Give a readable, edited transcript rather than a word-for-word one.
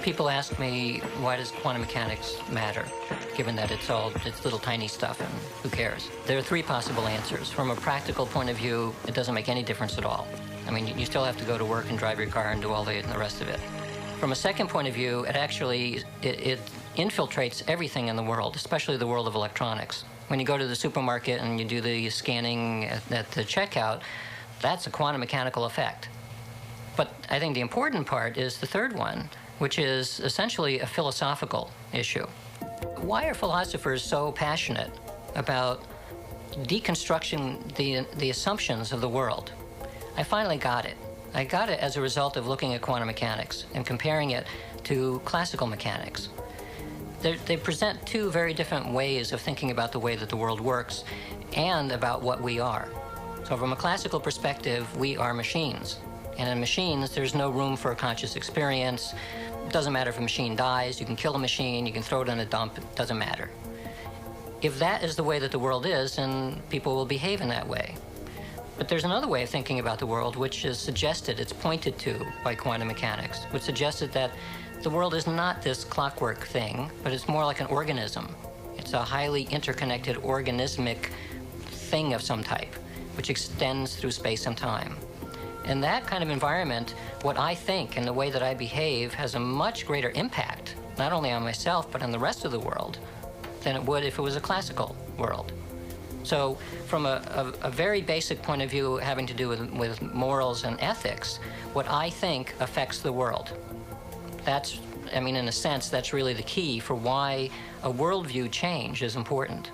People ask me, why does quantum mechanics matter, given that it's little tiny stuff and who cares? There are three possible answers. From a practical point of view, it doesn't make any difference at all. I mean, you still have to go to work and drive your car and do all the rest of it. From a second point of view, it infiltrates everything in the world, especially the world of electronics. When you go to the supermarket and you do the scanning at the checkout, that's a quantum mechanical effect. But I think the important part is the third one, which is essentially a philosophical issue. Why are philosophers so passionate about deconstructing the assumptions of the world? I finally got it. I got it as a result of looking at quantum mechanics and comparing it to classical mechanics. They present two very different ways of thinking about the way that the world works and about what we are. So from a classical perspective, we are machines. And in machines, there's no room for a conscious experience. It doesn't matter if a machine dies. You can kill a machine, you can throw it in a dump, it doesn't matter. If that is the way that the world is, then people will behave in that way. But there's another way of thinking about the world, which is suggested, it's pointed to by quantum mechanics, which suggested that the world is not this clockwork thing, but it's more like an organism. It's a highly interconnected organismic thing of some type, which extends through space and time. In that kind of environment, what I think and the way that I behave has a much greater impact, not only on myself, but on the rest of the world, than it would if it was a classical world. So from a very basic point of view having to do with morals and ethics, what I think affects the world. That's, I mean, in a sense, that's really the key for why a worldview change is important.